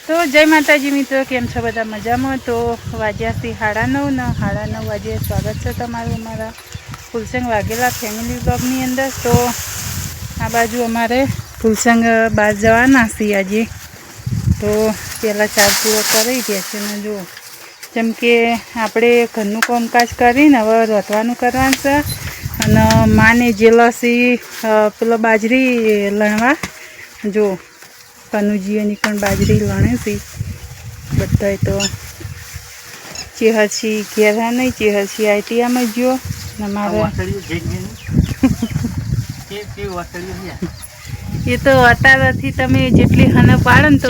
તો જય માતાજી મિત્રો, કેમ છો બધા મજામાં? તો વાગ્યાથી 9:30 ને 9:30 વાગે સ્વાગત છે તમારું અમારા ફૂલસંગ વાઘેલા ફેમિલી બ્લોગની અંદર। તો આ બાજુ અમારે ફૂલસંગ બહાર જવાના છીએ આજે, તો પહેલાં ચાર પૂરો કરી ગયા છે ને જો જેમ કે આપણે ઘરનું કામકાજ કરીને હવે રોતવાનું કરવાનું છે અને માને જેલાસી પેલો બાજરી લણવા જો કનુજીઓની પણ બાજરી લણે છે બધાય। તો ચેહરછી ઘેરા નહીં, ચેહરછી આઈટીઆમાં ગયો ને મારે એ તો અતારથી તમે જેટલી હને પાડો ને તો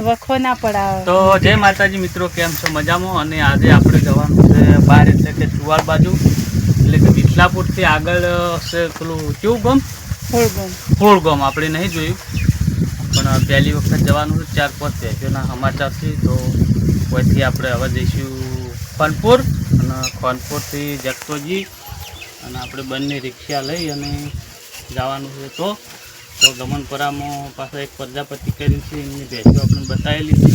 વખો ના પડાવે। તો જય માતાજી મિત્રો, કેમ છો? મજામાં। અને આજે આપણે જવાનું છે બહાર, એટલે કે ચુવાડ બાજુ, એટલે કે વિસલાપુરથી આગળ છે પેલું કેવું ગામ? ફોળ ગામ આપણે નહીં જોયું, પણ પહેલી વખત જવાનું છે। 4-5 ભેંસોના સમાચારથી। તો અહીંથી આપણે હવે જઈશું ખોનપુર, અને ખોનપુરથી જગતોજી, અને આપણે બંને રિક્ષા લઈ અને જવાનું છે। તો ગમનપરામાં પાછા એક પ્રજાપતિ કરીને છે, એમની ભેંસો આપણે બતાવેલી છે,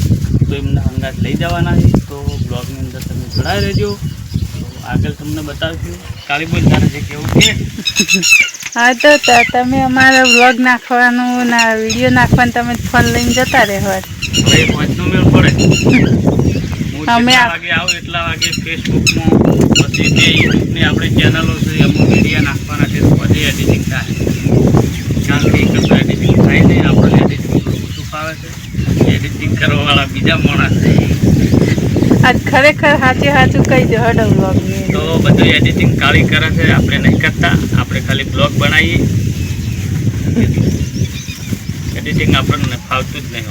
તો એમને હંગાત લઈ જવાના છે। તો બ્લોગની અંદર તમે જોડાઈ રહેજો, તો આગળ તમને બતાવીશું। કાળીબોલ તારે જે કેવું છે? હા, તો તમે અમારો વ્લોગ નાખવાનું ના વિડીયો નાખવાનું તમે ફોન લઈને જતા રહેવા। હવે પહોંચનો મેળ પડે, અમે વાગે આવું એટલા વાગે ફેસબુકમાં, પછી જે યુટ્યુબની આપણે ચેનલો છે એમાં વિડીયો નાખવાના છે, તો પછી એડિટિંગ થાય, કારણ કે એક એડિટિંગ થાય નહીં, આપણને એડિટિંગ ઓછું ફાવે છે, એડિટિંગ કરવાવાળા બીજા માણસ છે। આજ ખરેખર સાચું કહી દો હડો વ્લોગ તો બધું એડિટિંગ કાળી કરે છે, આપણે નહીં કરતા, આપણે ખાલી બ્લોગ બનાવીએ। એડિટિંગ આપણને ફાવતું જ નહીં।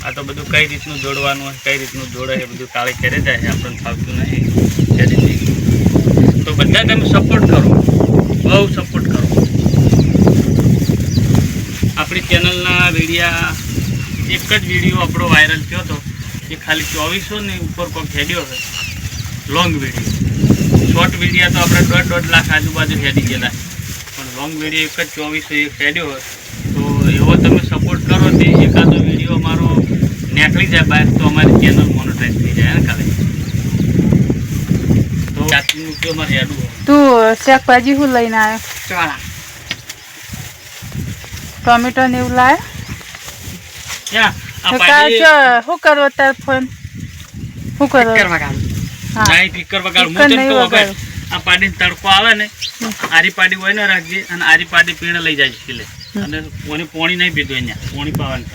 આ તો બધું કઈ રીતનું જોડવાનું હોય, કઈ રીતનું જોડે એ બધું કાળી કરે જાય છે, આપણને ફાવતું નહીં એડિટિંગ। તો બધા તમે સપોર્ટ કરો, બહુ સપોર્ટ કરો। આપણી ચેનલના વિડીયા એક જ વિડીયો આપણો વાયરલ થયો હતો, એ ખાલી 2400 ની ઉપર કોઈક હેડ્યો છે લોંગ વિડીયો। શોર્ટ વિડીયા તો આપણે 1.5 લાખ આજુબાજુ હેડી ગયેલા, પણ લોંગ વિડીયો એક જ 2400 એક હેડ્યો હોય। તો એવો તમે સપોર્ટ કરો તે એકાદો વિડીયો અમારો નીકળી જાય બહાર, તો અમારી ચેનલ મોનેટાઈઝ થઈ જાય ને કાલે। તો આટલું ઉપયોગમાં હેડું તું શાકભાજી શું લઈને આવ્યો? ચોળા ટોમેટો ને એવું લાવે? શું કરો તાર ફોન? શું કરો? આ પાડી તડકો આવે ને, આરી પાડી હોય ને રાખજે, અને આરી પાડી પીણે લઈ જાય છે, અને કોને પોણી નહીં પીધું, અહીંયા પોણી પાવાનું,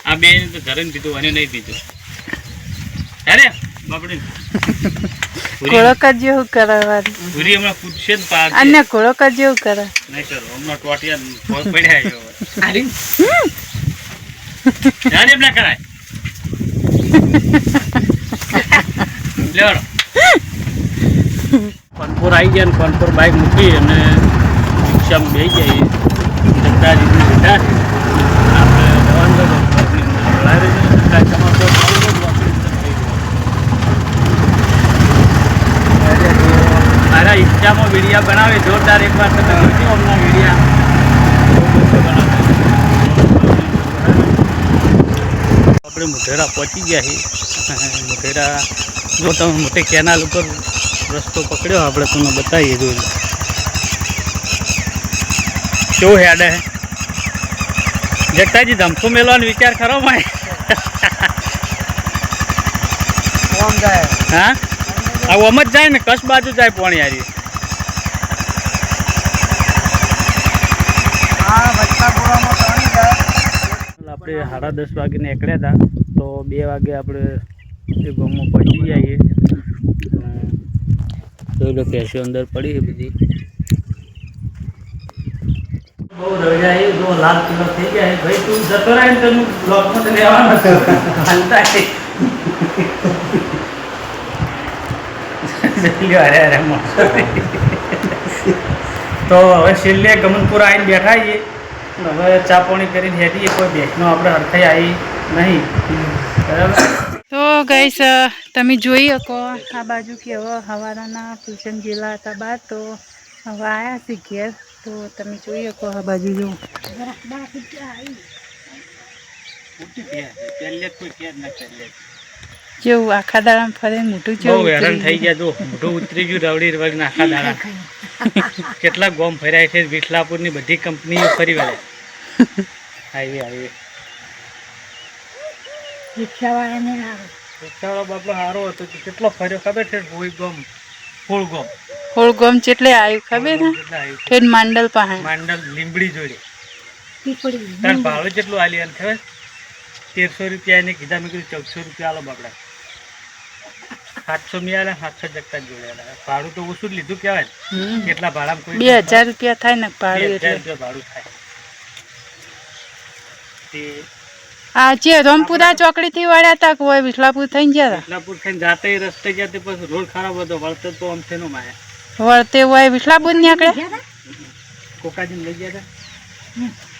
આ બે તો ઘરે પીધું, અને નહીં પીધું। અરે બાપડી ઘોડો કરજો શું કરવાની? પૂરી હમણાં પૂછશે ને પાડ અને ઘોડો કરજો શું કરે? નહીં કરો, હમણાં ટોટિયા પડ્યા એમ ના કરાય લેવડો। કોનપુર આવી ગયા ને કોનપુર બાઇક મૂકી અને રિક્ષામાં બેસી જાય, જગતાજીની લીધા છે, આપણે જવાનું મારા ઈચ્છામાં વિડીયા બનાવે જોરદાર, એક વાર તમે જોજો હમણાં વિડીયા આપણે મોઢેરા પહોંચી ગયા છીએ। મોઢેરા જો તમે મોટે કેનાલ ઉપર રસ્તો પકડ્યો, આપણે તમને બતાવીએ, જોઈ કેવું હેડે હે જગતાજી, ધમકો મેળવાનો વિચાર કરો ભાઈ? હા, આ ઓમ જ જાય ને, કચ્છ બાજુ જાય પોણી હારી। આપણે 10:30 વાગે નીકળ્યા હતા, તો 2 વાગે આપણે એ ગામમાં પહોંચી જઈએ। જોઈ લો ભેંસો અંદર પડી છે બધી, બહુ રજાઈ, બહુ લાલ કિલો થઈ ગયા છે ભાઈ। તું જતો રહે ને, તને બ્લોકમાં તો લેવાનો છે, હાલતા છે તો હવે છેલ્લે ગમનપુર આવીને બેઠા છીએ, હવે ચા પાણી કરીને હેઠીએ, કોઈ ભેંસનો આપણે હરખાઈ આવી નહીં, બરાબર। તો ગાઈસ તમે જોઈ શકો આ બાજુ કેવો હવાના ફૂલસંગ ગયેલા હતા બહાર, તો હવે આવ્યા છે ઘેર। તો તમે જોઈ શકો આ બાજુ જો જેવું આખા દાડા ફરે મોટું બહુ હેરાન થઈ ગયા જો મોઢું ઉતરી ગયું રવડી રવડી આખા દાડા કેટલા ગોમ ફર્યા છે વિઠલાપુરની બધી કંપનીઓ ફરી વળ્યા હાઈવે રિક્ષાવાળો બાપડો સારો હતો કેટલો ફર્યો ખબર છે હોળ ગોમ ચેટલે આવ્યું ખબર ને ઠેઠ માંડલ પાસે માંડલ લીંબડી જોડે તાર ભાડું કેટલું આલી આલ ખબર 1300 રૂપિયા એને કીધા મેં કીધું 1400 રૂપિયા આલો બાપડા 700 મિયા 700 જગતા જોડે ભાડું તો ઓછું જ લીધું કહેવાય કેટલા ભાડા કોઈ 2000 રૂપિયા થાય ને ભાડું એટલે ભાડું થાય તે આ જે રમપુરા ચોકડી થી વળ્યા તા કોઈ વિઠલાપુર થઈને ગયા વિઠલાપુર થઈને જાતે રસ્તે ગયા તે પછી રોડ ખરાબ હતો વળતર તો આમ છે નો માયા વળતે હોય વિઠલાપુર નીકળ્યા કોકાજીને લઈ ગયા હતા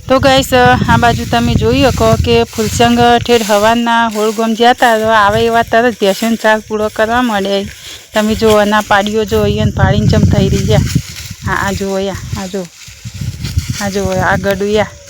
તો ગાઈસ આ બાજુ તમે જોઈ શકો કે ફૂલસંગ ઠેઠ હવાના હોળગોમ જતા આવે એવા તરત ભેસણ ચાલ પૂરો કરવા મળે તમે જો ના પાડીઓ જો અહીંયા પાડીને ચમ થઈ રહી ગયા આ જો આ જો આ ગડુયા